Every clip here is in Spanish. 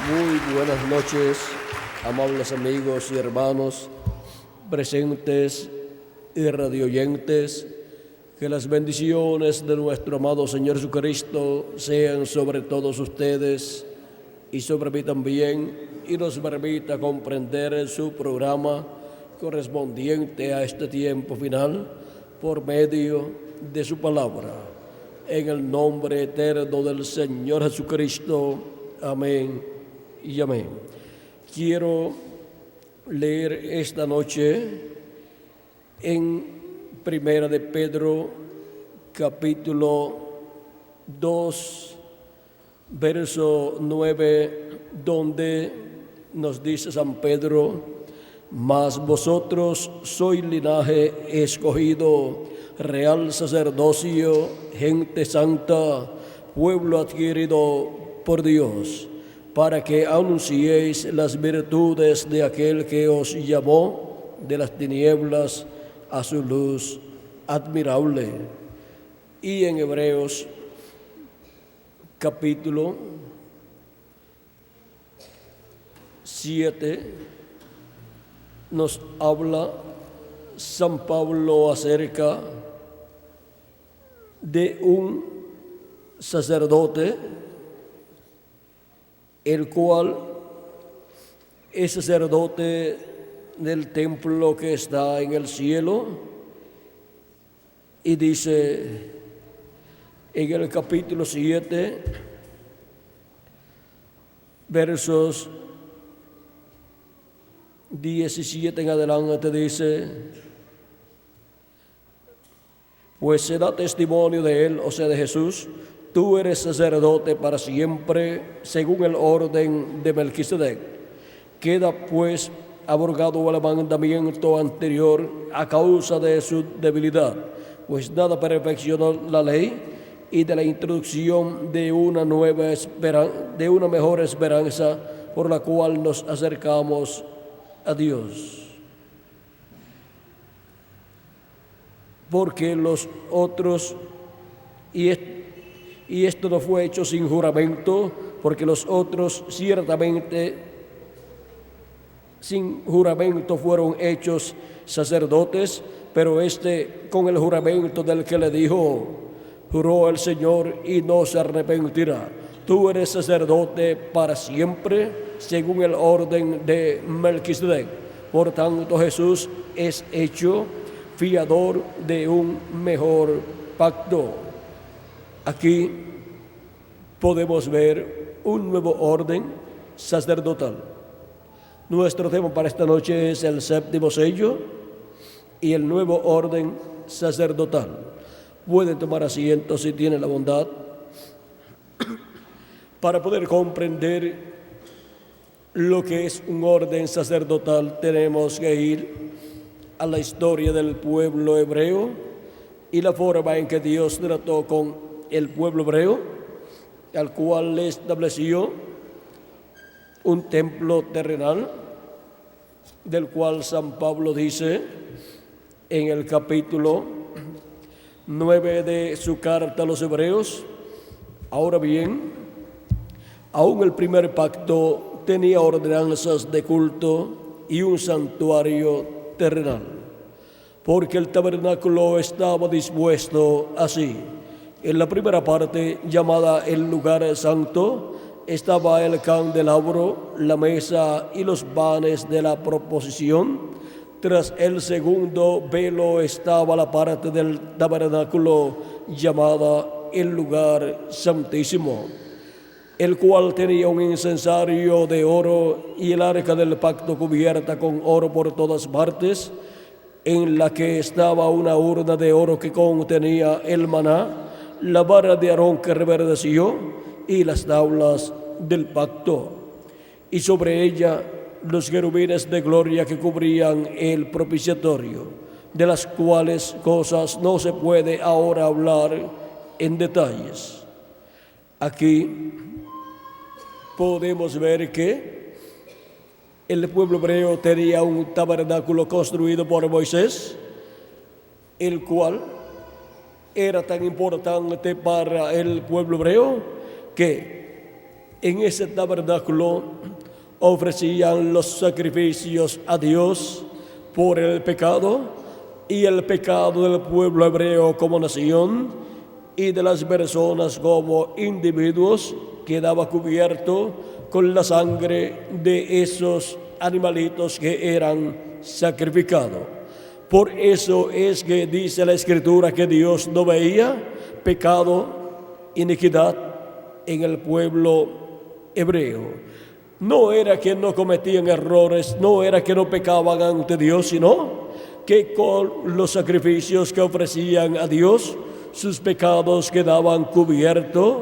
Muy buenas noches, amables amigos y hermanos presentes y radioyentes. Que las bendiciones de nuestro amado Señor Jesucristo sean sobre todos ustedes y sobre mí también, y nos permita comprender su programa correspondiente a este tiempo final por medio de su palabra. En el nombre eterno del Señor Jesucristo. Amén y amén. Quiero leer esta noche en Primera de Pedro, capítulo 2, verso 9, donde nos dice San Pedro: mas vosotros sois linaje escogido, real sacerdocio, gente santa, pueblo adquirido por Dios, para que anunciéis las virtudes de aquel que os llamó de las tinieblas a su luz admirable. Y en Hebreos capítulo 7 nos habla San Pablo acerca de un sacerdote, el cual es sacerdote del templo que está en el cielo, y dice en el capítulo 7, versos 17 en adelante, dice: pues se da testimonio de él, o sea, de Jesús, tú eres sacerdote para siempre, según el orden de Melquisedec. Queda pues abrogado el mandamiento anterior a causa de su debilidad, pues nada perfeccionó la ley, y de la introducción de una mejor esperanza, por la cual nos acercamos a Dios. Porque los otros, y esto no fue hecho sin juramento, porque los otros ciertamente sin juramento fueron hechos sacerdotes, pero este con el juramento del que le dijo: juró el Señor y no se arrepentirá. Tú eres sacerdote para siempre, según el orden de Melquisedec. Por tanto, Jesús es hecho fiador de un mejor pacto. Aquí podemos ver un nuevo orden sacerdotal. Nuestro tema para esta noche es el séptimo sello y el nuevo orden sacerdotal. Pueden tomar asiento si tienen la bondad. Para poder comprender lo que es un orden sacerdotal, tenemos que ir a la historia del pueblo hebreo y la forma en que Dios trató con el pueblo hebreo, al cual le estableció un templo terrenal, del cual San Pablo dice en el capítulo 9 de su carta a los hebreos: ahora bien, aún el primer pacto tenía ordenanzas de culto y un santuario terrenal, porque el tabernáculo estaba dispuesto así. En la primera parte, llamada el lugar santo, estaba el candelabro, la mesa y los panes de la proposición. Tras el segundo velo estaba la parte del tabernáculo llamada el lugar santísimo, el cual tenía un incensario de oro y el arca del pacto cubierta con oro por todas partes, en la que estaba una urna de oro que contenía el maná, la vara de Aarón que reverdeció y las tablas del pacto, y sobre ella los querubines de gloria que cubrían el propiciatorio, de las cuales cosas no se puede ahora hablar en detalles. Aquí podemos ver que el pueblo hebreo tenía un tabernáculo construido por Moisés, el cual era tan importante para el pueblo hebreo que En ese tabernáculo ofrecían los sacrificios a Dios por el pecado y el pecado del pueblo hebreo como nación y de las personas como individuos quedaba cubierto con la sangre de esos animalitos que eran sacrificados. Por eso es que dice la Escritura que Dios no veía pecado, iniquidad en el pueblo hebreo. No era que no cometían errores, no era que no pecaban ante Dios, sino que con los sacrificios que ofrecían a Dios, sus pecados quedaban cubiertos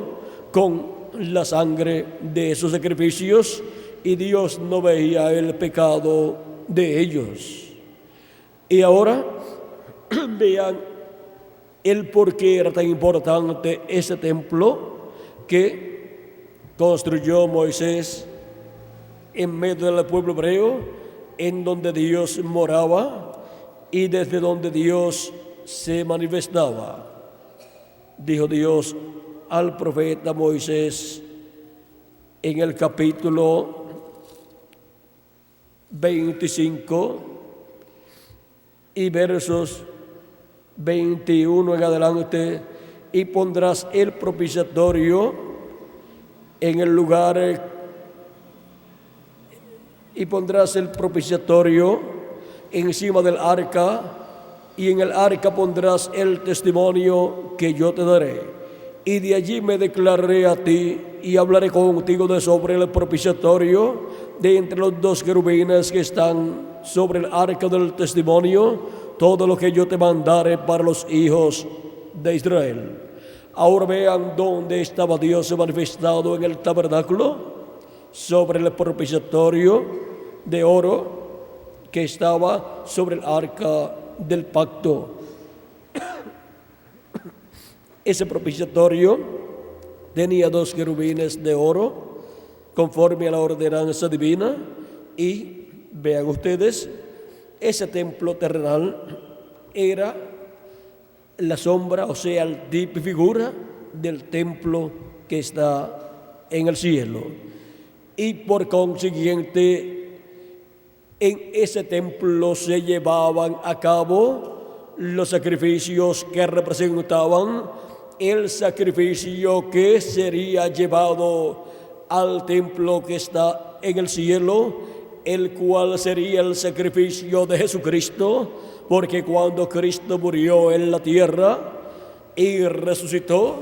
con la sangre de esos sacrificios y Dios no veía el pecado de ellos. Y ahora vean el por qué era tan importante ese templo que construyó Moisés en medio del pueblo hebreo, en donde Dios moraba y desde donde Dios se manifestaba. Dijo Dios al profeta Moisés en el capítulo 25 y versos 21 en adelante: y pondrás el propiciatorio en el lugar, y pondrás el propiciatorio encima del arca, y en el arca pondrás el testimonio que yo te daré. Y de allí me declararé a ti y hablaré contigo de sobre el propiciatorio, de entre los dos querubines que están sobre el arca del testimonio, todo lo que yo te mandare para los hijos de Israel. Ahora vean dónde estaba Dios manifestado en el tabernáculo, sobre el propiciatorio de oro que estaba sobre el arca del pacto. Ese propiciatorio tenía 2 querubines de oro conforme a la ordenanza divina, y vean ustedes, ese templo terrenal era la sombra, o sea, el tipo y figura del templo que está en el cielo. Y por consiguiente, en ese templo se llevaban a cabo los sacrificios que representaban el sacrificio que sería llevado al templo que está en el cielo, el cual sería el sacrificio de Jesucristo, porque cuando Cristo murió en la tierra y resucitó,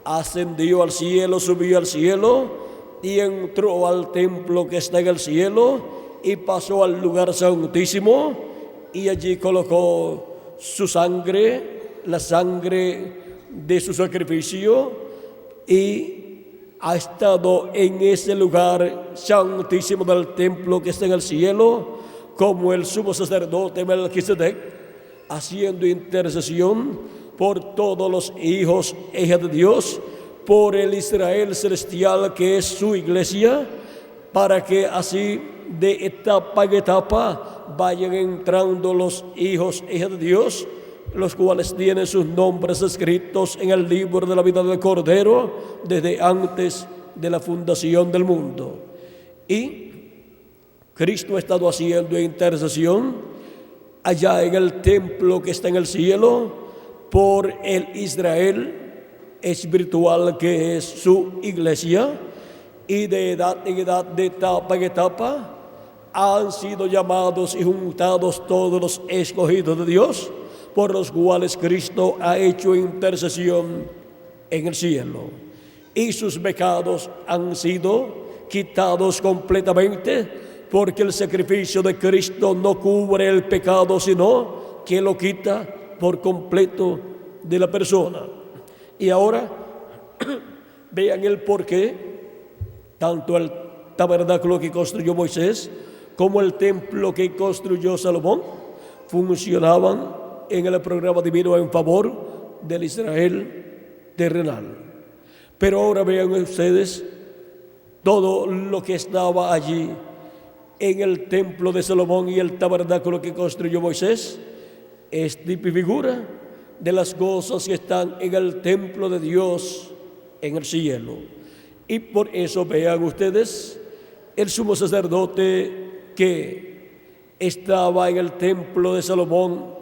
ascendió al cielo, subió al cielo y entró al templo que está en el cielo y pasó al lugar santísimo, y allí colocó su sangre, la sangre de su sacrificio, y ha estado en ese lugar santísimo del templo que está en el cielo como el sumo sacerdote Melquisedec, haciendo intercesión por todos los hijos e hijas de Dios, por el Israel celestial que es su iglesia, para que así de etapa en etapa vayan entrando los hijos e hijas de Dios, los cuales tienen sus nombres escritos en el libro de la vida del Cordero desde antes de la fundación del mundo. Y Cristo ha estado haciendo intercesión allá en el templo que está en el cielo por el Israel espiritual que es su iglesia, y de edad en edad, de etapa en etapa, han sido llamados y juntados todos los escogidos de Dios, por los cuales Cristo ha hecho intercesión en el cielo. Y sus pecados han sido quitados completamente, porque el sacrificio de Cristo no cubre el pecado, sino que lo quita por completo de la persona. Y ahora vean el porqué tanto el tabernáculo que construyó Moisés como el templo que construyó Salomón funcionaban en el programa divino en favor del Israel terrenal. Pero ahora vean ustedes todo lo que estaba allí en el templo de Salomón y el tabernáculo que construyó Moisés es tipo y figura de las cosas que están en el templo de Dios en el cielo. Y por eso vean ustedes, el sumo sacerdote que estaba en el templo de Salomón,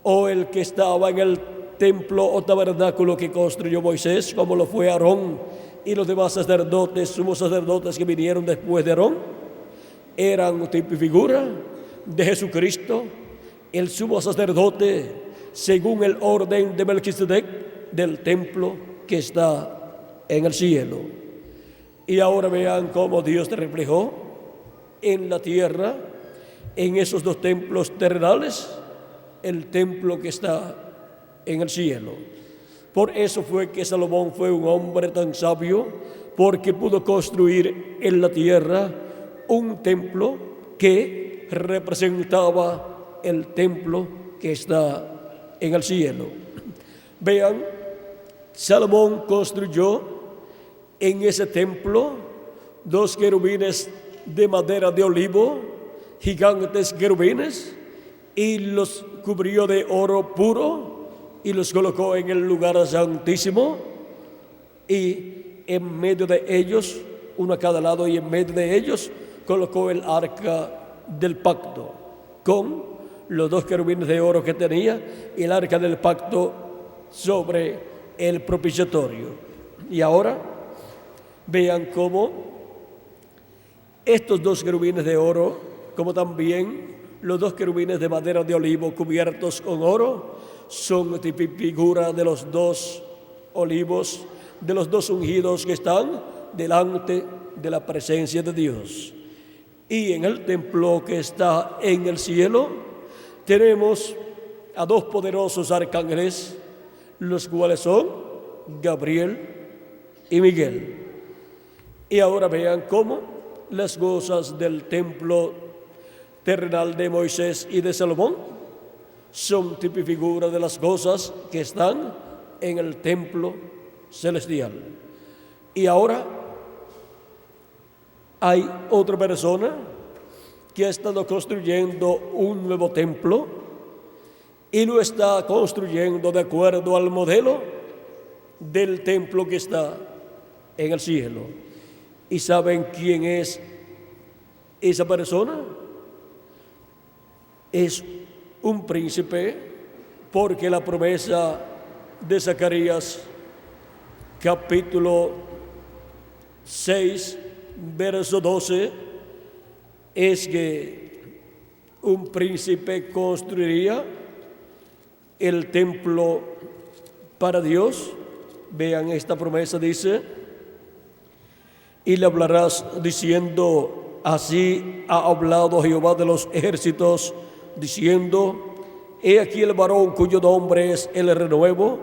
o el que estaba en el templo o tabernáculo que construyó Moisés, como lo fue Aarón y los demás sacerdotes, sumos sacerdotes que vinieron después de Aarón, eran tipo y figura de Jesucristo, el sumo sacerdote según el orden de Melquisedec del templo que está en el cielo. Y ahora vean cómo Dios te reflejó en la tierra, en esos dos templos terrenales, el templo que está en el cielo. Por eso fue que Salomón fue un hombre tan sabio, porque pudo construir en la tierra un templo que representaba el templo que está en el cielo. Vean, Salomón construyó en ese templo 2 querubines de madera de olivo, gigantes querubines, y los cubrió de oro puro y los colocó en el lugar santísimo, y en medio de ellos, uno a cada lado, y en medio de ellos colocó el arca del pacto con los 2 querubines de oro que tenía y el arca del pacto sobre el propiciatorio. Y ahora vean cómo estos 2 querubines de oro, como también los 2 querubines de madera de olivo cubiertos con oro, son figura de los 2 olivos, de los 2 ungidos que están delante de la presencia de Dios. Y en el templo que está en el cielo tenemos a 2 poderosos arcángeles, los cuales son Gabriel y Miguel. Y ahora vean cómo las cosas del templo terrenal de Moisés y de Salomón son tipo y figura de las cosas que están en el templo celestial. Y ahora hay otra persona que ha estado construyendo un nuevo templo y lo está construyendo de acuerdo al modelo del templo que está en el cielo. ¿Y saben quién es esa persona? Es un príncipe, porque la promesa de Zacarías capítulo 6 verso 12 es que un príncipe construiría el templo para Dios. Vean, esta promesa dice: y le hablarás diciendo, así ha hablado Jehová de los ejércitos, diciendo, he aquí el varón cuyo nombre es el renuevo,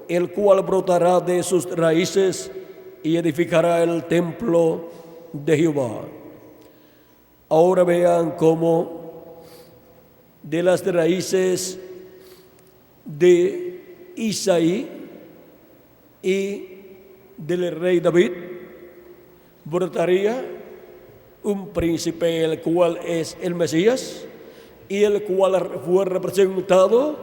el cual brotará de sus raíces y edificará el templo de Jehová. Ahora vean cómo de las raíces de Isaí y del rey David brotaría un príncipe, el cual es el Mesías, y el cual fue representado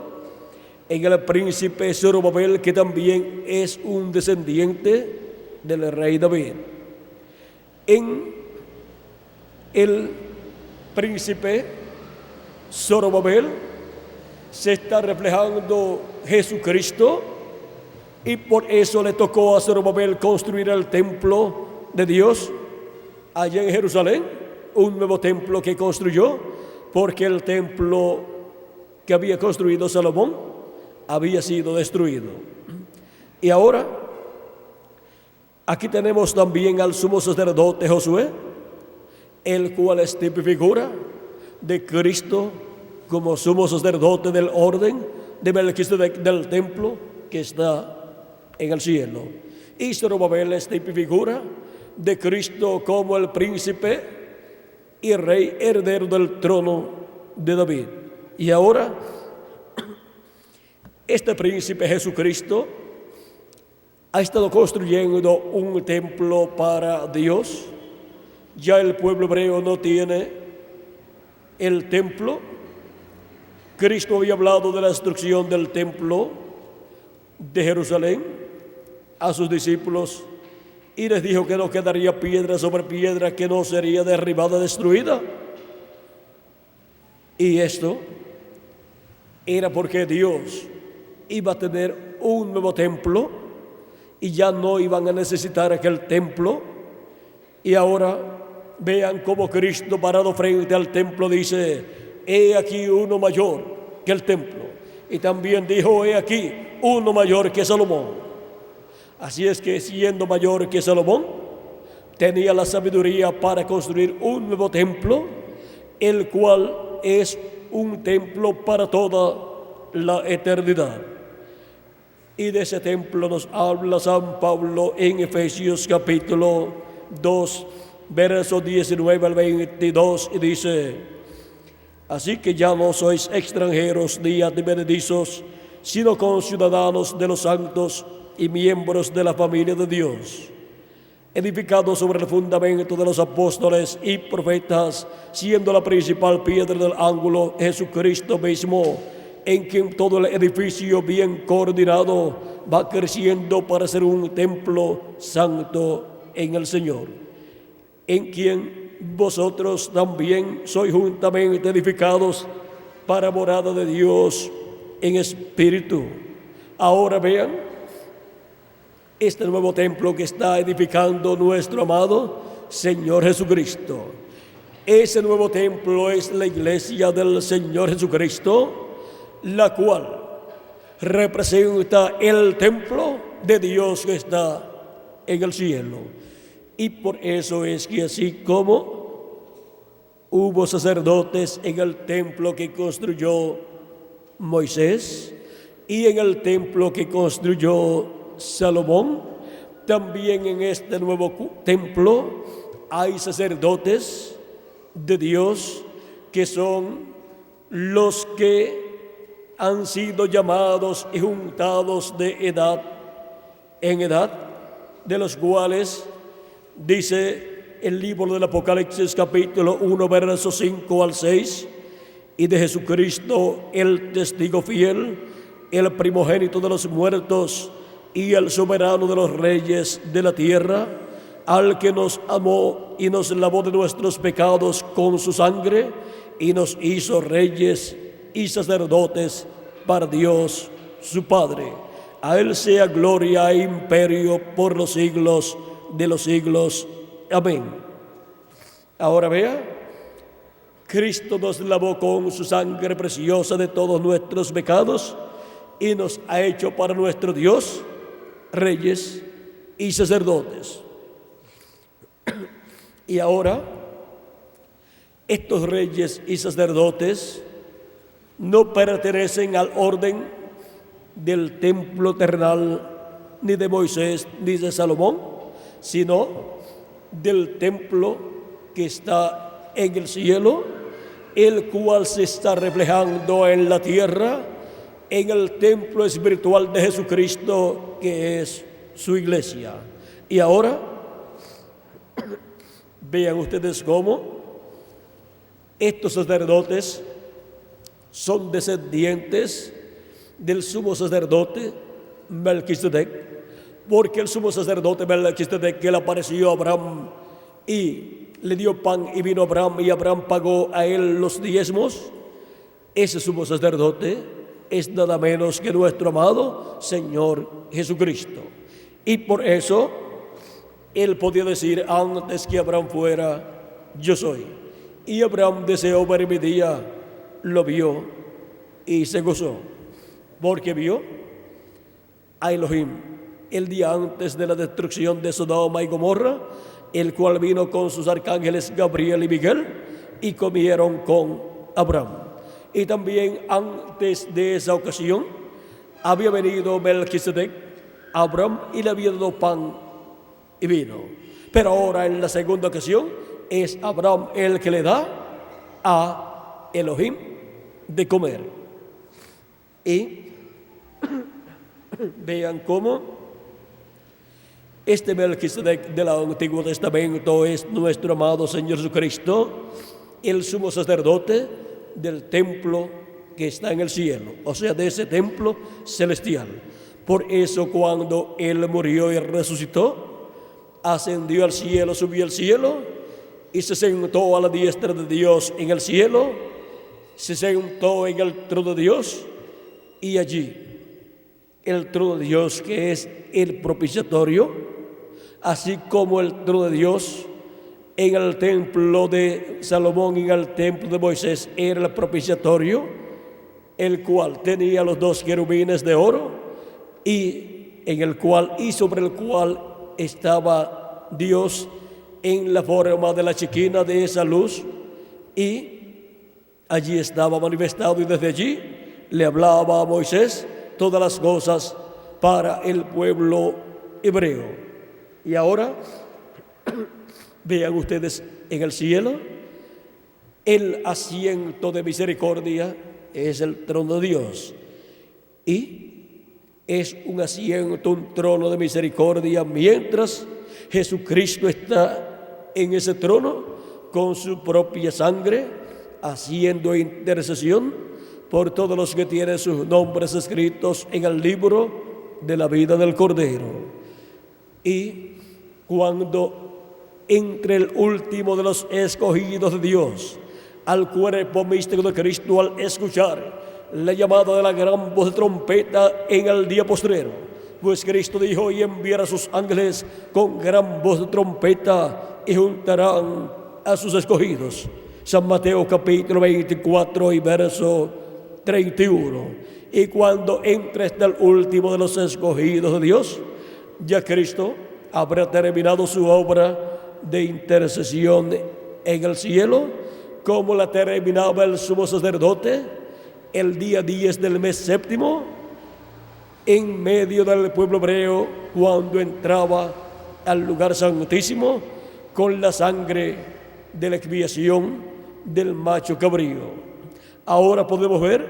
en el príncipe Zorobabel, que también es un descendiente del rey David. En el príncipe Zorobabel se está reflejando Jesucristo, y por eso le tocó a Zorobabel construir el templo de Dios allá en Jerusalén, un nuevo templo que construyó, porque el templo que había construido Salomón había sido destruido. Y ahora, aquí tenemos también al sumo sacerdote Josué, el cual es tipo y figura de Cristo como sumo sacerdote del orden de Melquisedec del templo que está en el cielo. Y Zorobabel es tipo y figura de Cristo como el príncipe y rey heredero del trono de David. Y ahora, este príncipe Jesucristo ha estado construyendo un templo para Dios. Ya el pueblo hebreo no tiene el templo. Cristo había hablado de la destrucción del templo de Jerusalén a sus discípulos y les dijo que no quedaría piedra sobre piedra que no sería derribada, destruida. Y esto era porque Dios iba a tener un nuevo templo y ya no iban a necesitar aquel templo. Y ahora vean cómo Cristo, parado frente al templo, dice: he aquí uno mayor que el templo. Y también dijo: he aquí uno mayor que Salomón. Así es que, siendo mayor que Salomón, tenía la sabiduría para construir un nuevo templo, el cual es un templo para toda la eternidad. Y de ese templo nos habla San Pablo en Efesios capítulo 2, versos 19 al 22, y dice: así que ya no sois extranjeros ni advenedizos, sino conciudadanos de los santos y miembros de la familia de Dios, edificados sobre el fundamento de los apóstoles y profetas, siendo la principal piedra del ángulo Jesucristo mismo, en quien todo el edificio bien coordinado va creciendo para ser un templo santo en el Señor, en quien vosotros también sois juntamente edificados para morada de Dios en espíritu. Ahora vean este nuevo templo que está edificando nuestro amado Señor Jesucristo. Ese nuevo templo es la iglesia del Señor Jesucristo, la cual representa el templo de Dios que está en el cielo. Y por eso es que, así como hubo sacerdotes en el templo que construyó Moisés y en el templo que construyó Salomón, también en este nuevo templo hay sacerdotes de Dios que son los que han sido llamados y juntados de edad en edad, de los cuales dice el libro del Apocalipsis capítulo 1, versos 5 al 6, y de Jesucristo el testigo fiel, el primogénito de los muertos y el soberano de los reyes de la tierra, al que nos amó y nos lavó de nuestros pecados con su sangre y nos hizo reyes y sacerdotes para Dios su Padre. A Él sea gloria e imperio por los siglos de los siglos. Amén. Ahora vea, Cristo nos lavó con su sangre preciosa de todos nuestros pecados y nos ha hecho para nuestro Dios reyes y sacerdotes. Y ahora, estos reyes y sacerdotes no pertenecen al orden del templo terrenal, ni de Moisés, ni de Salomón, sino del templo que está en el cielo, el cual se está reflejando en la tierra, en el templo espiritual de Jesucristo, que es su iglesia. Y ahora, vean ustedes cómo estos sacerdotes son descendientes del sumo sacerdote Melquisedec, porque el sumo sacerdote Melquisedec, que le apareció a Abraham y le dio pan y vino a Abraham, y Abraham pagó a él los diezmos, ese sumo sacerdote es nada menos que nuestro amado Señor Jesucristo. Y por eso él podía decir antes que Abraham fuera: yo soy. Y Abraham deseó ver mi día, lo vio y se gozó, porque vio a Elohim el día antes de la destrucción de Sodoma y Gomorra, el cual vino con sus arcángeles Gabriel y Miguel y comieron con Abraham. Y también antes de esa ocasión había venido Melquisedec a Abraham y le había dado pan y vino. Pero ahora, en la segunda ocasión, es Abraham el que le da a Elohim de comer. Y vean cómo este Melquisedec del Antiguo Testamento es nuestro amado Señor Jesucristo, el sumo sacerdote del templo que está en el cielo, o sea, de ese templo celestial. Por eso, cuando Él murió y resucitó, ascendió al cielo, subió al cielo y se sentó a la diestra de Dios en el cielo, se sentó en el trono de Dios, y allí el trono de Dios, que es el propiciatorio, así como el trono de Dios en el templo de Salomón y en el templo de Moisés era el propiciatorio, el cual tenía los dos querubines de oro y sobre el cual estaba Dios en la forma de la chequina de esa luz, y allí estaba manifestado, y desde allí le hablaba a Moisés todas las cosas para el pueblo hebreo. Y ahora vean ustedes en el cielo, el asiento de misericordia es el trono de Dios, y es un asiento, un trono de misericordia, mientras Jesucristo está en ese trono con su propia sangre, haciendo intercesión por todos los que tienen sus nombres escritos en el libro de la vida del Cordero. Y cuando entre el último de los escogidos de Dios al cuerpo místico de Cristo, al escuchar la llamada de la gran voz de trompeta en el día postrero, pues Cristo dijo: y enviará a sus ángeles con gran voz de trompeta y juntarán a sus escogidos. San Mateo capítulo 24 y verso 31. Y cuando entre hasta el último de los escogidos de Dios, ya Cristo habrá terminado su obra de intercesión en el cielo, como la terminaba el sumo sacerdote el día 10 del mes séptimo, en medio del pueblo hebreo, cuando entraba al lugar santísimo con la sangre de la expiación del macho cabrío. Ahora podemos ver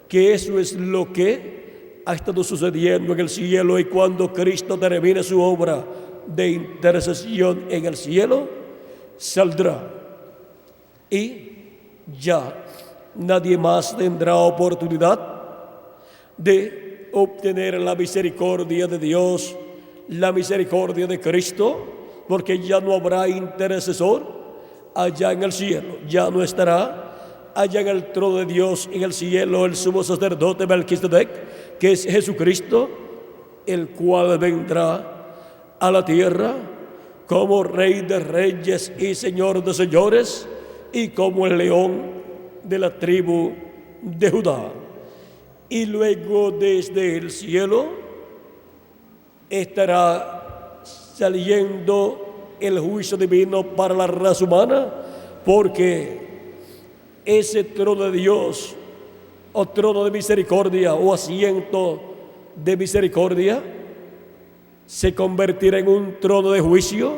que eso es lo que ha estado sucediendo en el cielo, y cuando Cristo termine su obra de intercesión en el cielo, saldrá y ya nadie más tendrá oportunidad de obtener la misericordia de Dios, la misericordia de Cristo, porque ya no habrá intercesor allá en el cielo. Ya no estará allá en el trono de Dios en el cielo el sumo sacerdote Melquisedec, que es Jesucristo, el cual vendrá a la tierra como Rey de reyes y Señor de señores, y como el león de la tribu de Judá. Y luego desde el cielo estará saliendo el juicio divino para la raza humana, porque ese trono de Dios, o trono de misericordia, o asiento de misericordia, se convertirá en un trono de juicio,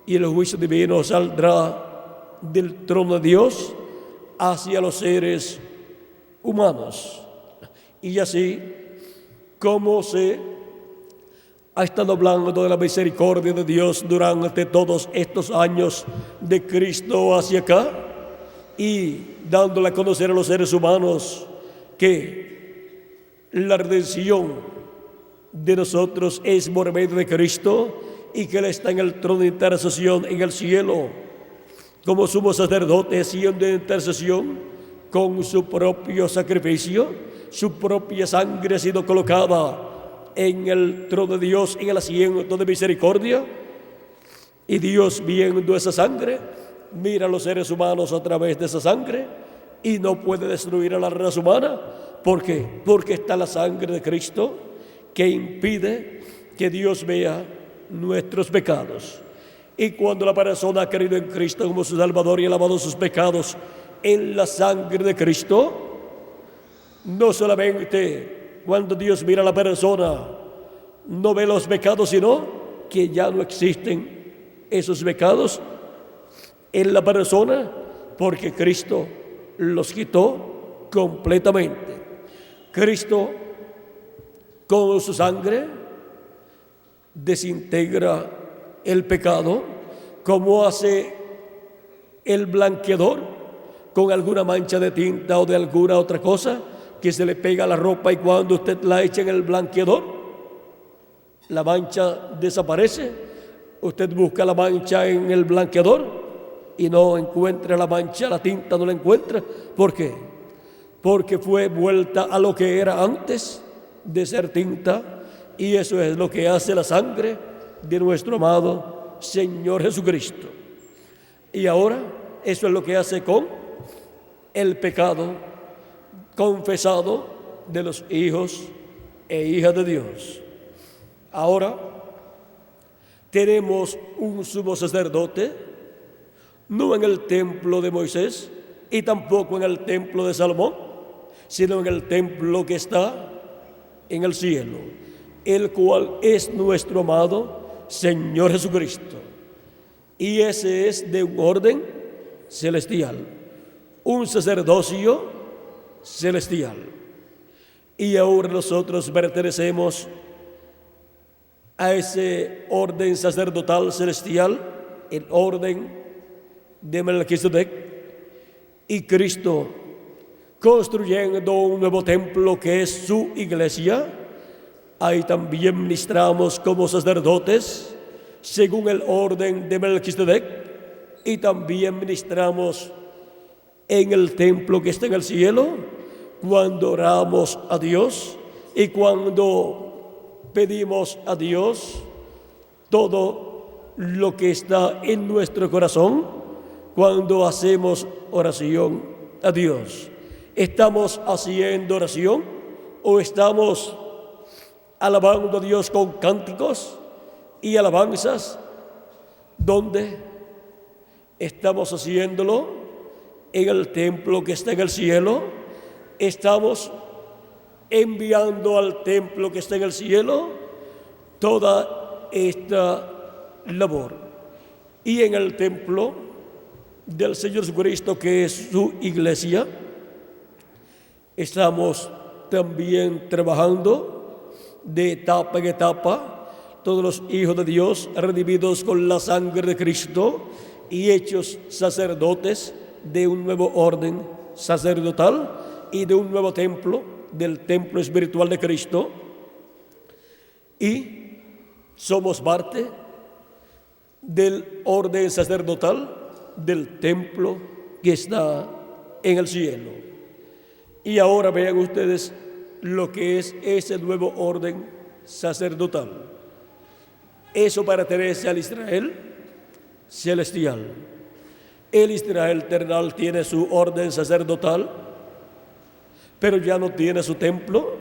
y el juicio divino saldrá del trono de Dios hacia los seres humanos. Y así como se ha estado hablando de la misericordia de Dios durante todos estos años de Cristo hacia acá, y dándole a conocer a los seres humanos que la redención de nosotros es por medio de Cristo, y que Él está en el trono de intercesión en el cielo como sumo sacerdote, haciendo intercesión con su propio sacrificio. Su propia sangre ha sido colocada en el trono de Dios, en el asiento de misericordia, y Dios, viendo esa sangre, mira a los seres humanos a través de esa sangre, y no puede destruir a la raza humana. ¿Por qué? Porque está la sangre de Cristo, que impide que Dios vea nuestros pecados. Y cuando la persona ha creído en Cristo como su Salvador y ha lavado sus pecados en la sangre de Cristo, no solamente cuando Dios mira a la persona no ve los pecados, sino que ya no existen esos pecados en la persona, porque Cristo los quitó completamente. Cristo con su sangre desintegra el pecado, como hace el blanqueador con alguna mancha de tinta o de alguna otra cosa que se le pega a la ropa, y cuando usted la echa en el blanqueador, la mancha desaparece. Usted busca la mancha en el blanqueador y no encuentra la mancha, la tinta no la encuentra. ¿Por qué? Porque fue vuelta a lo que era antes de ser tinta, y eso es lo que hace la sangre de nuestro amado Señor Jesucristo. Y ahora eso es lo que hace con el pecado confesado de los hijos e hijas de Dios. Ahora tenemos un sumo sacerdote, no en el templo de Moisés y tampoco en el templo de Salomón, sino en el templo que está en el cielo, el cual es nuestro amado Señor Jesucristo. Y ese es de un orden celestial, un sacerdocio celestial. Y ahora nosotros pertenecemos a ese orden sacerdotal celestial, el orden de Melquisedec, y Cristo, construyendo un nuevo templo que es su iglesia, ahí también ministramos como sacerdotes según el orden de Melquisedec, y también ministramos en el templo que está en el cielo cuando oramos a Dios y cuando pedimos a Dios todo lo que está en nuestro corazón. Cuando hacemos oración a Dios, ¿estamos haciendo oración o estamos alabando a Dios con cánticos y alabanzas? ¿Dónde estamos haciéndolo? En el templo que está en el cielo. Estamos enviando al templo que está en el cielo toda esta labor. Y en el templo del Señor Jesucristo, que es su iglesia, estamos también trabajando de etapa en etapa, todos los hijos de Dios redimidos con la sangre de Cristo y hechos sacerdotes de un nuevo orden sacerdotal y de un nuevo templo, del templo espiritual de Cristo, y somos parte del orden sacerdotal del templo que está en el cielo. Y ahora vean ustedes lo que es ese nuevo orden sacerdotal. Eso pertenece al Israel celestial. El Israel terrenal tiene su orden sacerdotal, pero ya no tiene su templo,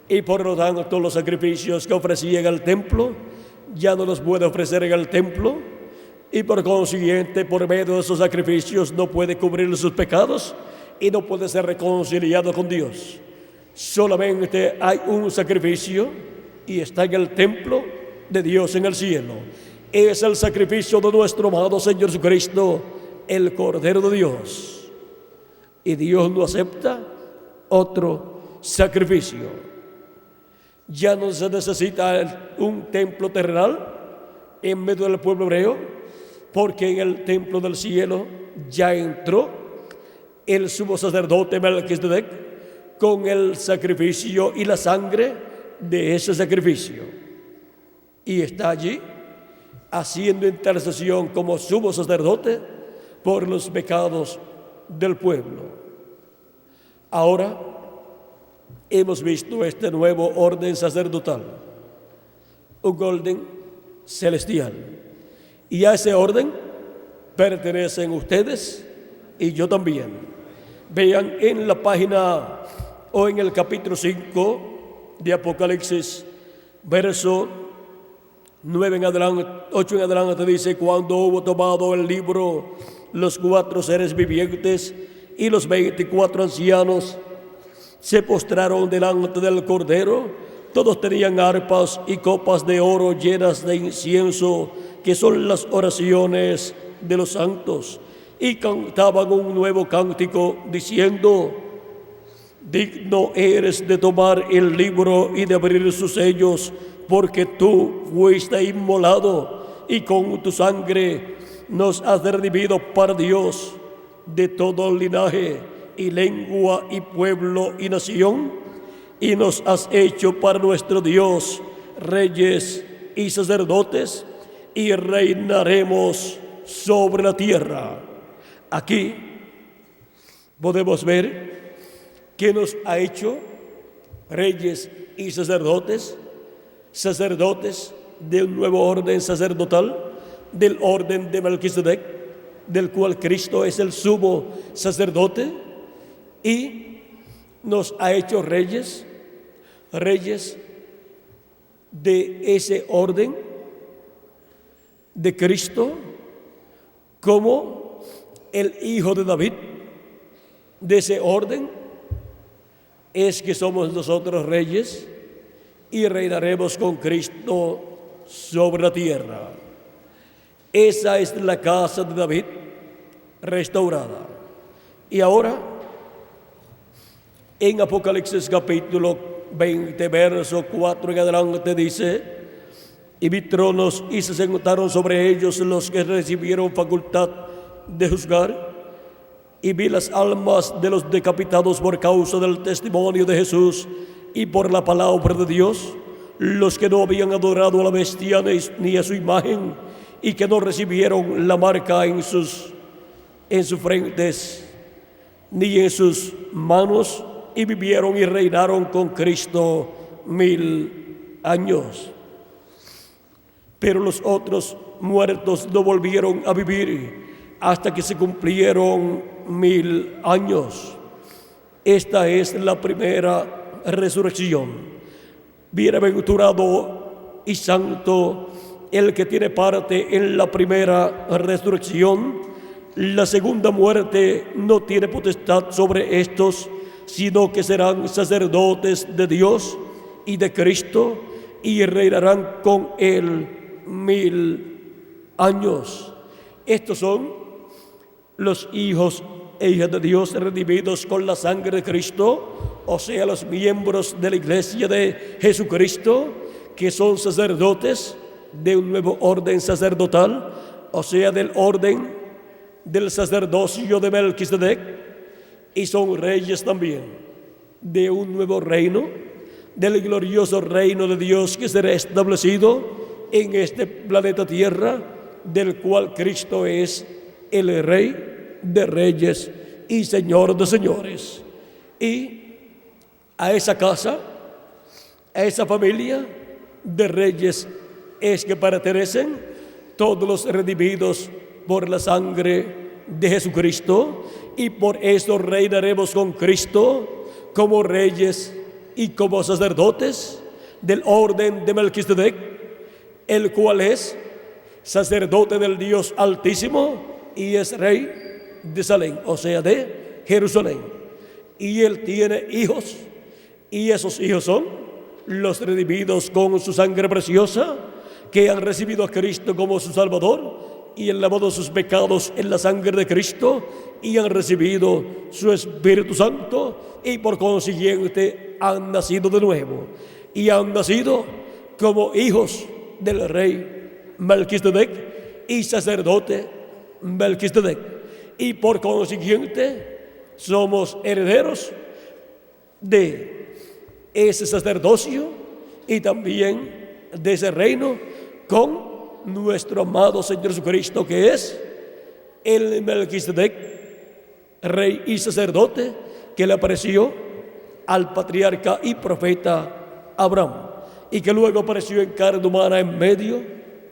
y por lo tanto los sacrificios que ofrecía en el templo ya no los puede ofrecer en el templo, y por consiguiente por medio de esos sacrificios no puede cubrir sus pecados y no puede ser reconciliado con Dios. Solamente hay un sacrificio y está en el templo de Dios en el cielo. Es el sacrificio de nuestro amado Señor Jesucristo, el Cordero de Dios. Y Dios no acepta otro sacrificio. Ya no se necesita un templo terrenal en medio del pueblo hebreo, porque en el templo del cielo ya entró el sumo sacerdote Melquisedec con el sacrificio y la sangre de ese sacrificio, y está allí haciendo intercesión como sumo sacerdote por los pecados del pueblo. Ahora hemos visto este nuevo orden sacerdotal, un orden celestial, y a ese orden pertenecen ustedes y yo también. Vean en la página o en el capítulo 5 de Apocalipsis, verso 9 en adelante, 8 en adelante, dice: cuando hubo tomado el libro, los 4 seres vivientes y los 24 ancianos se postraron delante del Cordero. Todos tenían arpas y copas de oro llenas de incienso, que son las oraciones de los santos, y cantaban un nuevo cántico diciendo: digno eres de tomar el libro y de abrir sus sellos, porque tú fuiste inmolado y con tu sangre nos has redimido para Dios de todo linaje y lengua y pueblo y nación, y nos has hecho para nuestro Dios reyes y sacerdotes, y reinaremos sobre la tierra. Aquí podemos ver que nos ha hecho reyes y sacerdotes, sacerdotes de un nuevo orden sacerdotal, del orden de Melquisedec, del cual Cristo es el sumo sacerdote, y nos ha hecho reyes, reyes de ese orden de Cristo, como el hijo de David. De ese orden es que somos nosotros reyes y reinaremos con Cristo sobre la tierra. Esa es la casa de David restaurada. Y ahora, en Apocalipsis capítulo 20, verso 4 en adelante dice: y vi tronos y se sentaron sobre ellos los que recibieron facultad de juzgar, y vi las almas de los decapitados por causa del testimonio de Jesús y por la palabra de Dios, los que no habían adorado a la bestia ni a su imagen, y que no recibieron la marca en sus frentes ni en sus manos, y vivieron y reinaron con Cristo 1000 años. Pero los otros muertos no volvieron a vivir hasta que se cumplieron 1000 años. Esta es la primera resurrección. Bienaventurado y santo el que tiene parte en la primera resurrección. La segunda muerte no tiene potestad sobre estos, sino que serán sacerdotes de Dios y de Cristo, y reinarán con él 1000 años. Estos son los hijos e hijas de Dios redimidos con la sangre de Cristo, o sea, los miembros de la iglesia de Jesucristo, que son sacerdotes de un nuevo orden sacerdotal, o sea, del orden del sacerdocio de Melquisedec, y son reyes también de un nuevo reino, del glorioso reino de Dios que será establecido en este planeta Tierra, del cual Cristo es el Rey de reyes y Señor de señores. Y a esa casa, a esa familia de reyes es que pertenecen todos los redimidos por la sangre de Jesucristo, y por eso reinaremos con Cristo como reyes y como sacerdotes del orden de Melquisedec, el cual es sacerdote del Dios Altísimo y es rey de Salem, o sea, de Jerusalén. Y él tiene hijos, y esos hijos son los redimidos con su sangre preciosa, que han recibido a Cristo como su Salvador y han lavado sus pecados en la sangre de Cristo, y han recibido su Espíritu Santo, y por consiguiente han nacido de nuevo y han nacido como hijos del rey Melquisedec y sacerdote Melquisedec, y por consiguiente somos herederos de ese sacerdocio y también de ese reino con nuestro amado Señor Jesucristo, que es el Melquisedec, rey y sacerdote, que le apareció al patriarca y profeta Abraham, y que luego apareció en carne humana en medio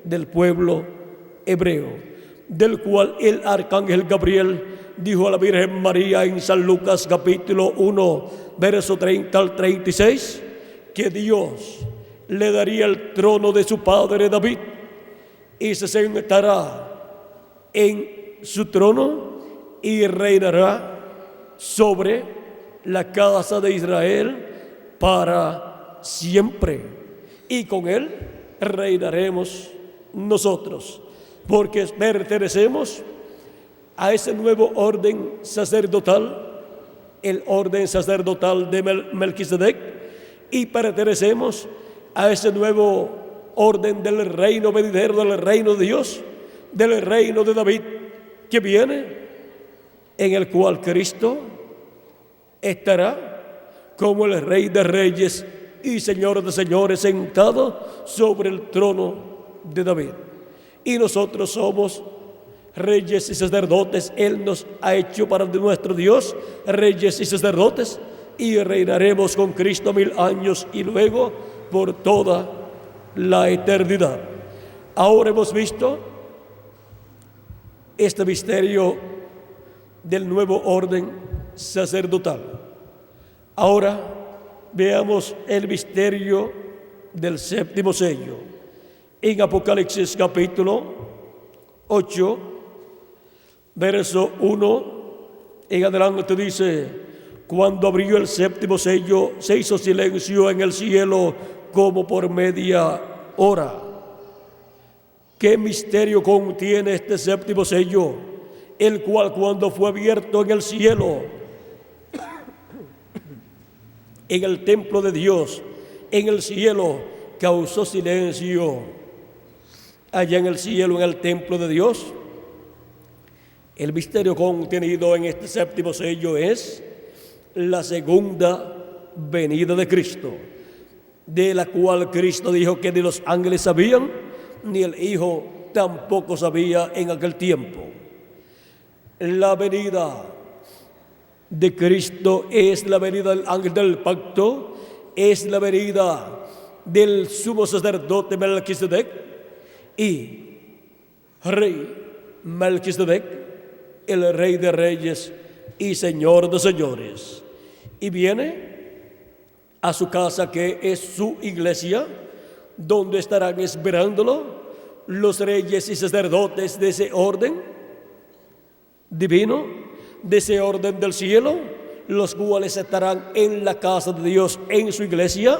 del pueblo hebreo, del cual el arcángel Gabriel dijo a la Virgen María en San Lucas capítulo 1, verso 30 al 36, que Dios le daría el trono de su padre David, y se sentará en su trono y reinará sobre la casa de Israel para siempre, y con él reinaremos nosotros, porque pertenecemos a ese nuevo orden sacerdotal, el orden sacerdotal de Melquisedec, y pertenecemos a ese nuevo orden del reino venidero, del reino de Dios, del reino de David que viene, en el cual Cristo estará como el Rey de reyes y Señor de señores, sentado sobre el trono de David. y nosotros somos reyes y sacerdotes. Él nos ha hecho para nuestro Dios reyes y sacerdotes, y reinaremos con Cristo 1000 años y luego por toda la eternidad. Ahora hemos visto este misterio del nuevo orden sacerdotal. Ahora veamos el misterio del séptimo sello. En Apocalipsis capítulo 8, verso 1 en adelante dice: cuando abrió el séptimo sello, se hizo silencio en el cielo como por media hora. ¿Qué misterio contiene este séptimo sello? El cual, cuando fue abierto en el cielo, en el templo de Dios, en el cielo, causó silencio. Allá en el cielo, en el templo de Dios, el misterio contenido en este séptimo sello es la segunda venida de Cristo, de la cual Cristo dijo que ni los ángeles sabían, ni el Hijo tampoco sabía en aquel tiempo. La venida de Cristo es la venida del ángel del pacto, es la venida del sumo sacerdote Melquisedec y rey Melquisedec, el rey de reyes y señor de señores. Y viene a su casa, que es su iglesia, donde estarán esperándolo los reyes y sacerdotes de ese orden divino, de ese orden del cielo, los cuales estarán en la casa de Dios, en su iglesia,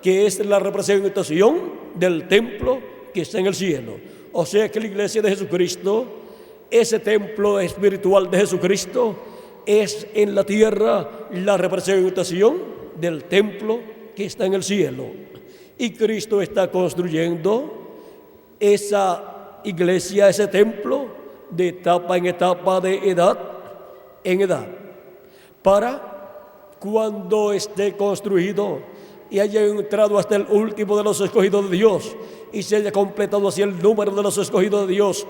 que es la representación del templo que está en el cielo. O sea que la iglesia de Jesucristo, ese templo espiritual de Jesucristo, es en la tierra la representación del templo que está en el cielo. Y Cristo está construyendo esa iglesia, ese templo, de etapa en etapa, de edad en edad, para cuando esté construido y haya entrado hasta el último de los escogidos de Dios, y se haya completado así el número de los escogidos de Dios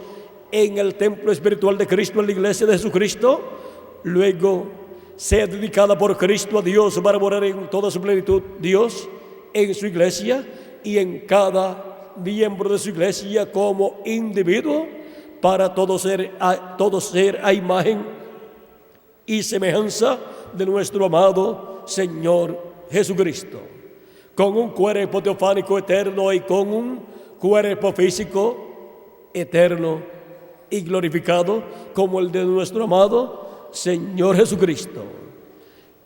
en el templo espiritual de Cristo, en la iglesia de Jesucristo, luego sea dedicada por Cristo a Dios para morar en toda su plenitud Dios en su iglesia y en cada miembro de su iglesia como individuo, para todo ser a imagen y semejanza de nuestro amado Señor Jesucristo, con un cuerpo teofánico eterno y con un cuerpo físico eterno y glorificado como el de nuestro amado Señor Jesucristo.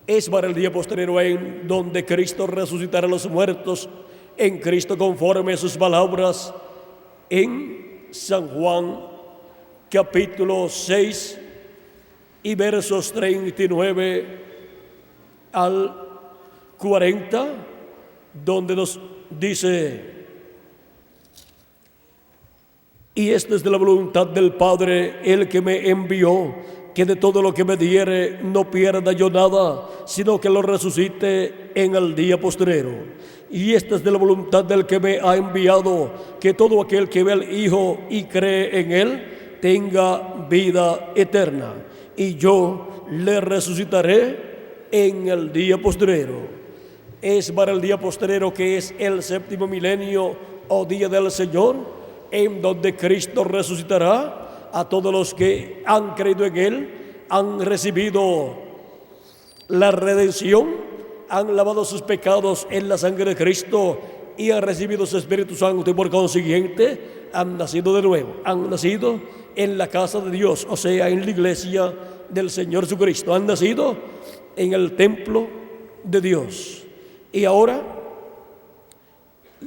Es para el día posterior en donde Cristo resucitará a los muertos en Cristo, conforme a sus palabras en San Juan capítulo 6 y versos 39 al 40, donde nos dice: y esta es de la voluntad del Padre, el que me envió, que de todo lo que me diere no pierda yo nada, sino que lo resucite en el día postrero. Y esta es de la voluntad del que me ha enviado, que todo aquel que ve al Hijo y cree en Él tenga vida eterna, y yo le resucitaré en el día postrero. Es para el día postrero, que es el séptimo milenio o día del Señor, en donde Cristo resucitará a todos los que han creído en Él, han recibido la redención, han lavado sus pecados en la sangre de Cristo y han recibido su Espíritu Santo, y por consiguiente han nacido de nuevo, han nacido en la casa de Dios, o sea, en la iglesia del Señor Jesucristo, han nacido en el templo de Dios. Y ahora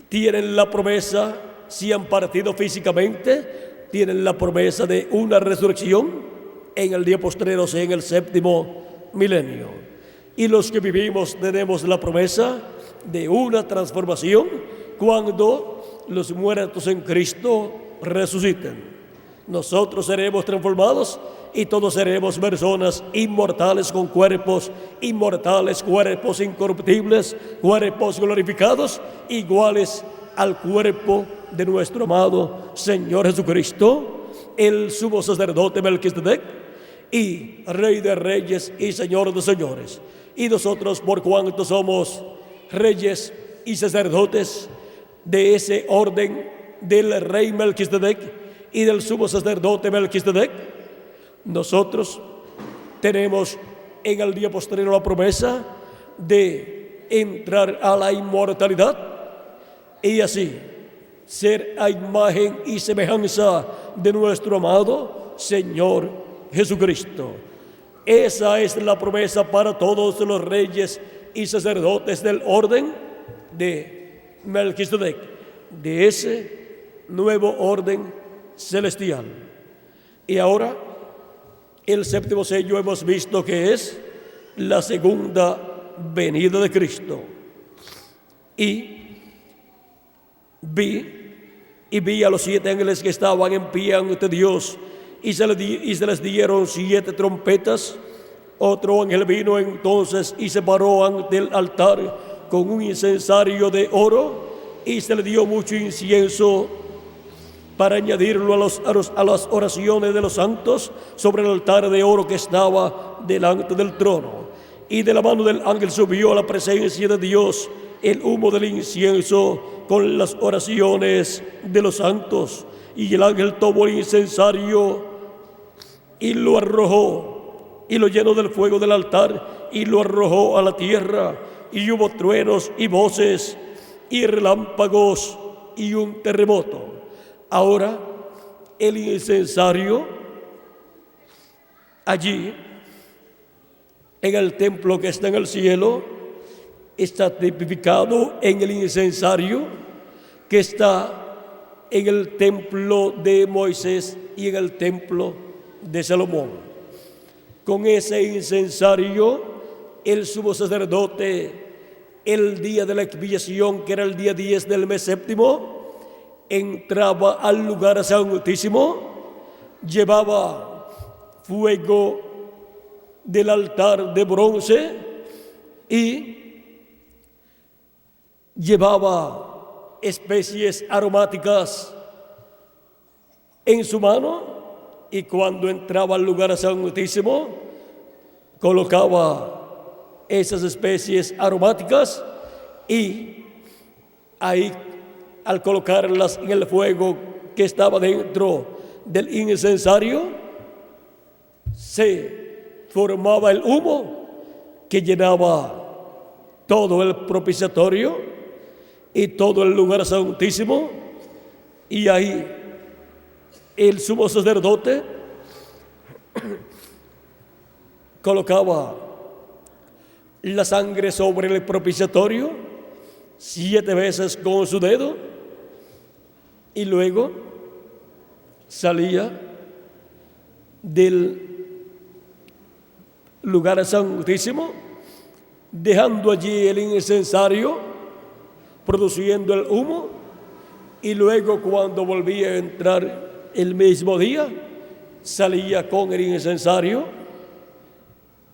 tienen la promesa, si han partido físicamente, tienen la promesa de una resurrección en el día postrero, o sea, en el séptimo milenio. Y los que vivimos tenemos la promesa de una transformación cuando los muertos en Cristo resuciten. Nosotros seremos transformados y todos seremos personas inmortales, con cuerpos inmortales, cuerpos incorruptibles, cuerpos glorificados, iguales al cuerpo de nuestro amado Señor Jesucristo, el sumo sacerdote Melquisedec, y Rey de reyes y Señor de señores. Y nosotros, por cuanto somos reyes y sacerdotes de ese orden del Rey Melquisedec y del sumo sacerdote Melquisedec, nosotros tenemos en el día posterior la promesa de entrar a la inmortalidad y así ser a imagen y semejanza de nuestro amado Señor Jesucristo. Esa es la promesa para todos los reyes y sacerdotes del orden de Melquisedec, de ese nuevo orden celestial. Y ahora, el séptimo sello hemos visto que es la segunda venida de Cristo. Y vi a los 7 ángeles que estaban en pie ante Dios, y se les dieron 7 trompetas. Otro ángel vino entonces y se paró ante el altar con un incensario de oro, y se le dio mucho incienso para añadirlo a las oraciones de los santos sobre el altar de oro que estaba delante del trono. Y de la mano del ángel subió a la presencia de Dios el humo del incienso con las oraciones de los santos. Y el ángel tomó el incensario y lo arrojó, y lo llenó del fuego del altar, y lo arrojó a la tierra. Y hubo truenos y voces y relámpagos y un terremoto. Ahora el incensario allí en el templo que está en el cielo está tipificado en el incensario que está en el templo de Moisés y en el templo de Salomón. Con ese incensario, el sumo sacerdote, el día de la expiación, que era el día 10 del mes séptimo, entraba al lugar santísimo, llevaba fuego del altar de bronce y llevaba especies aromáticas en su mano, y cuando entraba al lugar santísimo colocaba esas especies aromáticas, y ahí, al colocarlas en el fuego que estaba dentro del incensario, se formaba el humo que llenaba todo el propiciatorio y todo el lugar santísimo. Y ahí el sumo sacerdote colocaba la sangre sobre el propiciatorio 7 veces con su dedo, y luego salía del lugar santísimo, dejando allí el incensario, produciendo el humo, y luego, cuando volvía a entrar el mismo día, salía con el incensario,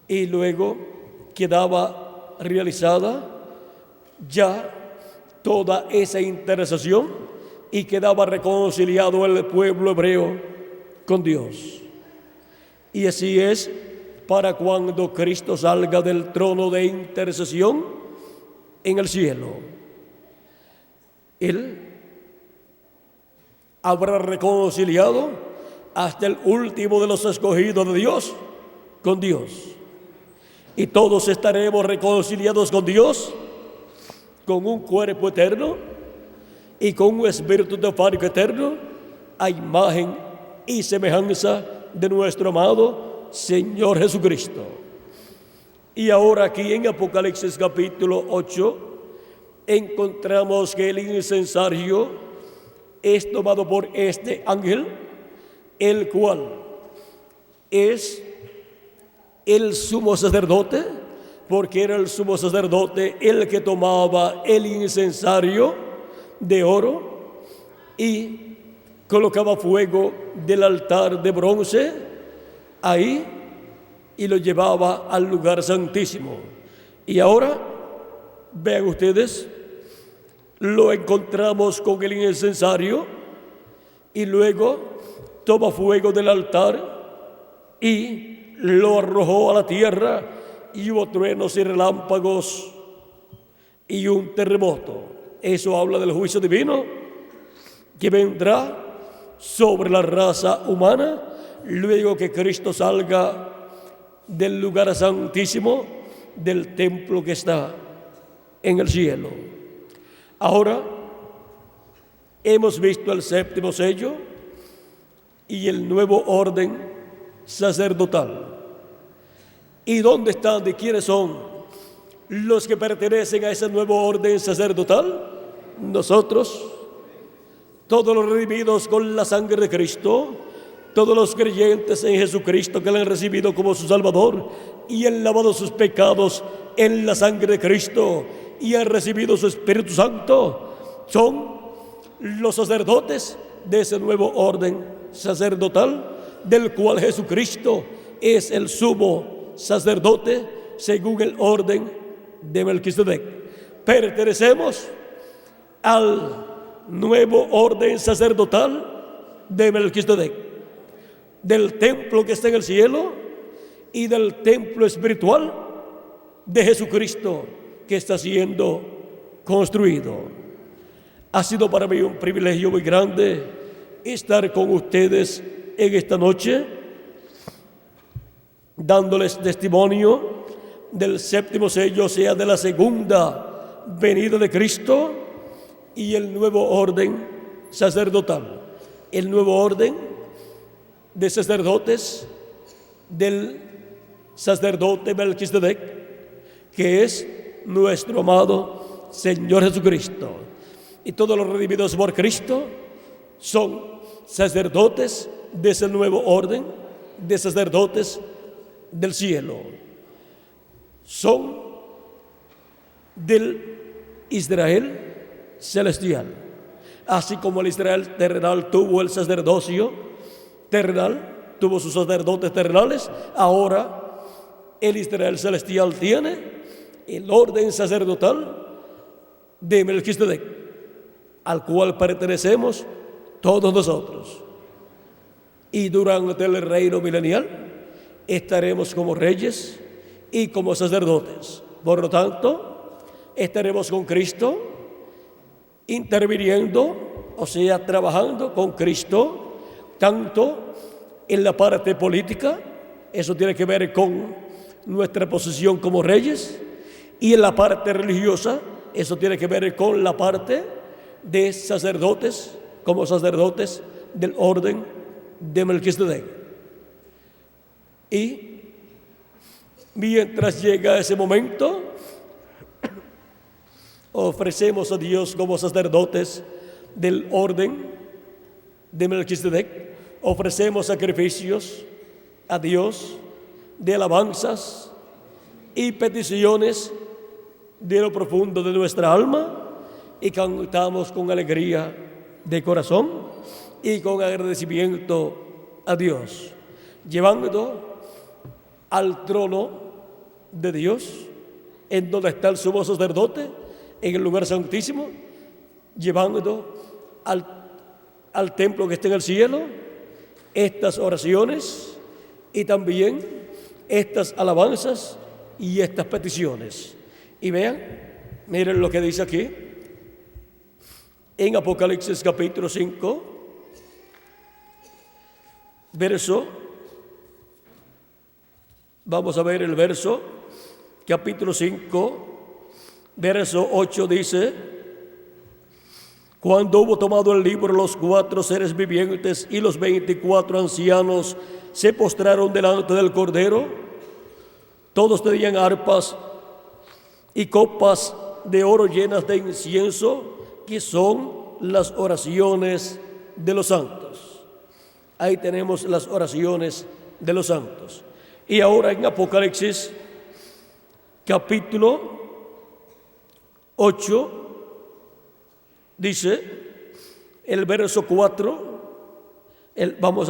y luego quedaba realizada ya toda esa intercesión, y quedaba reconciliado el pueblo hebreo con Dios. Y así es para cuando Cristo salga del trono de intercesión en el cielo. Él habrá reconciliado hasta el último de los escogidos de Dios con Dios. Y todos estaremos reconciliados con Dios, con un cuerpo eterno y con un espíritu teofánico eterno, a imagen y semejanza de nuestro amado Señor Jesucristo. Y ahora, aquí en Apocalipsis capítulo 8, encontramos que el incensario es tomado por este ángel, el cual es el sumo sacerdote, porque era el sumo sacerdote el que tomaba el incensario de oro y colocaba fuego del altar de bronce ahí y lo llevaba al lugar santísimo. Y ahora vean ustedes lo encontramos con el incensario y luego toma fuego del altar y lo arrojó a la tierra, y hubo truenos y relámpagos y un terremoto. Eso habla del juicio divino que vendrá sobre la raza humana luego que Cristo salga del lugar santísimo, del templo que está en el cielo. Ahora hemos visto el séptimo sello y el nuevo orden sacerdotal. ¿Y dónde están y quiénes son los que pertenecen a ese nuevo orden sacerdotal? Nosotros, todos los redimidos con la sangre de Cristo, todos los creyentes en Jesucristo que le han recibido como su Salvador y han lavado sus pecados en la sangre de Cristo y han recibido su Espíritu Santo, son los sacerdotes de ese nuevo orden sacerdotal, del cual Jesucristo es el sumo sacerdote según el orden de Melquisedec. Pertenecemos al nuevo orden sacerdotal de Melquisedec, del templo que está en el cielo y del templo espiritual de Jesucristo que está siendo construido. Ha sido para mí un privilegio muy grande estar con ustedes en esta noche, dándoles testimonio del séptimo sello, o sea, de la segunda venida de Cristo y el nuevo orden sacerdotal, el nuevo orden de sacerdotes del sacerdote Melquisedec, que es nuestro amado Señor Jesucristo. Y todos los redimidos por Cristo son sacerdotes de ese nuevo orden, de sacerdotes del cielo. Son del Israel celestial. Así como el Israel terrenal tuvo el sacerdocio terrenal, tuvo sus sacerdotes terrenales, ahora el Israel celestial tiene el orden sacerdotal de Melquisedec, al cual pertenecemos todos nosotros. Y durante el reino milenial estaremos como reyes y como sacerdotes. Por lo tanto, estaremos con Cristo, interviniendo, o sea, trabajando con Cristo, tanto en la parte política, eso tiene que ver con nuestra posición como reyes, y en la parte religiosa, eso tiene que ver con la parte de sacerdotes, como sacerdotes del orden de Melquisedec. Y mientras llega ese momento, ofrecemos a Dios como sacerdotes del orden de Melquisedec, ofrecemos sacrificios a Dios de alabanzas y peticiones de lo profundo de nuestra alma, y cantamos con alegría de corazón y con agradecimiento a Dios, llevando al trono de Dios, en donde está el sumo sacerdote, en el lugar santísimo, llevando al templo que está en el cielo estas oraciones y también estas alabanzas y estas peticiones. Y miren lo que dice aquí en Apocalipsis capítulo 5, vamos a ver el verso, capítulo 5, verso 8 dice: cuando hubo tomado el libro, los 4 seres vivientes y los 24 ancianos se postraron delante del Cordero. Todos tenían arpas y copas de oro llenas de incienso, que son las oraciones de los santos. Ahí tenemos las oraciones de los santos. Y ahora en Apocalipsis capítulo 8 dice el verso 4, vamos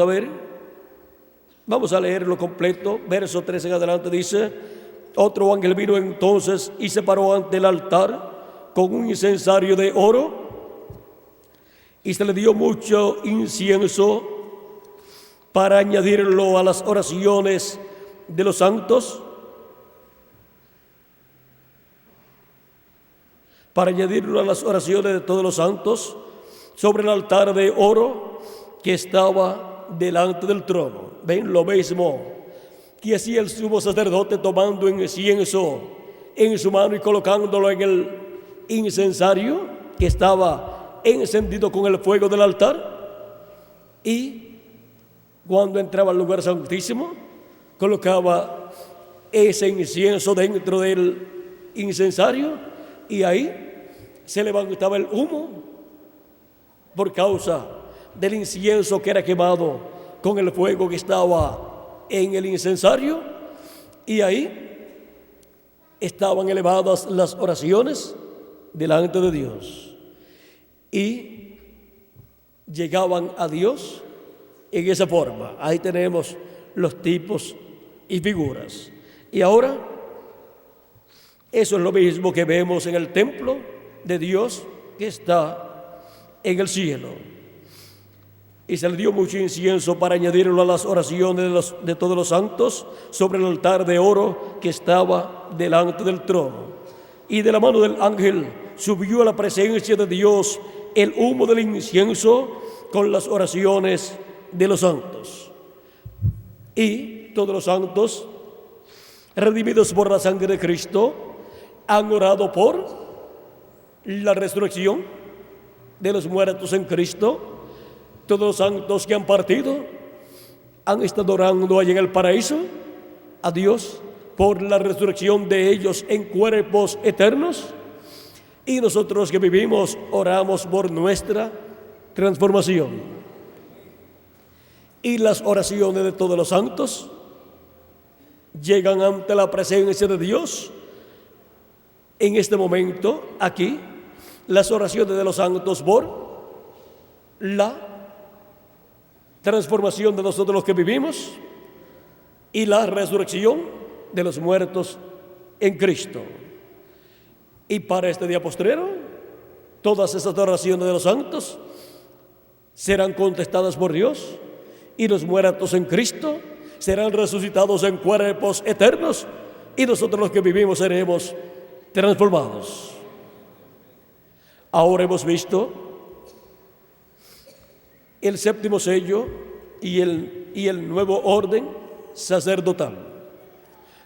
a leerlo completo. Verso 13 en adelante dice: otro ángel vino entonces y se paró ante el altar con un incensario de oro, y se le dio mucho incienso para añadirlo a las oraciones de los santos, para añadirlo a las oraciones de todos los santos, sobre el altar de oro que estaba delante del trono. Ven lo mismo que hacía el sumo sacerdote, tomando incienso en su mano y colocándolo en el incensario que estaba encendido con el fuego del altar, y cuando entraba al lugar santísimo colocaba ese incienso dentro del incensario, y ahí se levantaba el humo por causa del incienso que era quemado con el fuego que estaba en el incensario, y ahí estaban elevadas las oraciones delante de Dios y llegaban a Dios en esa forma. Ahí tenemos los tipos y figuras. Y ahora eso es lo mismo que vemos en el templo de Dios que está en el cielo. Y se le dio mucho incienso para añadirlo a las oraciones de todos los santos sobre el altar de oro que estaba delante del trono. Y de la mano del ángel subió a la presencia de Dios el humo del incienso con las oraciones de los santos. Y todos los santos, redimidos por la sangre de Cristo, han orado por la resurrección de los muertos en Cristo. Todos los santos que han partido han estado orando allá en el paraíso a Dios por la resurrección de ellos en cuerpos eternos. Y nosotros que vivimos oramos por nuestra transformación. Y las oraciones de todos los santos llegan ante la presencia de Dios. En este momento, aquí, las oraciones de los santos por la transformación de nosotros los que vivimos y la resurrección de los muertos en Cristo. Y para este día postrero, todas esas oraciones de los santos serán contestadas por Dios, y los muertos en Cristo serán resucitados en cuerpos eternos, y nosotros los que vivimos seremos transformados. Ahora hemos visto el séptimo sello y el nuevo orden sacerdotal.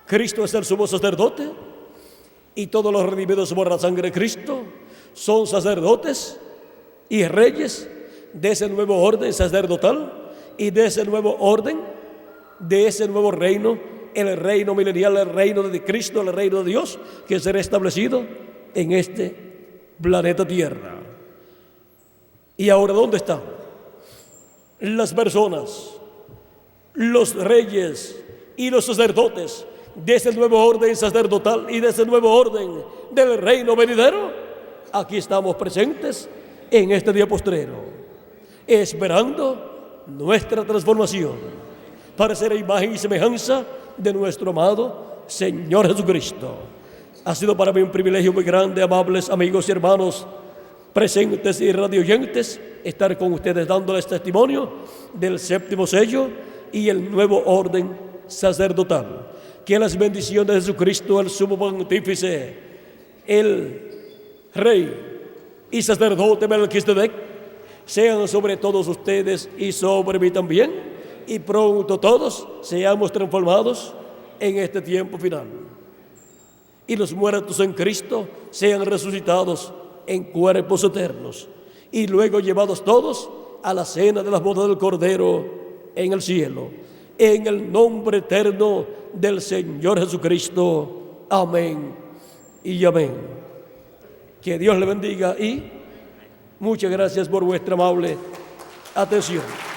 Cristo es el sumo sacerdote, y todos los redimidos por la sangre de Cristo son sacerdotes y reyes de ese nuevo orden sacerdotal y de ese nuevo orden, de ese nuevo reino, el reino milenial, el reino de Cristo, el reino de Dios, que será establecido en este planeta Tierra. ¿Y ahora dónde están las personas, los reyes y los sacerdotes de ese nuevo orden sacerdotal y de ese nuevo orden del reino venidero? Aquí estamos presentes en este día postrero, esperando nuestra transformación para ser imagen y semejanza de nuestro amado Señor Jesucristo. Ha sido para mí un privilegio muy grande, amables amigos y hermanos presentes y radioyentes, estar con ustedes dándoles testimonio del séptimo sello y el nuevo orden sacerdotal. Que las bendiciones de Jesucristo, el sumo pontífice, el rey y sacerdote Melquisedec, sean sobre todos ustedes y sobre mí también, y pronto todos seamos transformados en este tiempo final. Y los muertos en Cristo sean resucitados en cuerpos eternos, y luego llevados todos a la cena de las bodas del Cordero en el cielo. En el nombre eterno del Señor Jesucristo. Amén y amén. Que Dios le bendiga y muchas gracias por vuestra amable atención.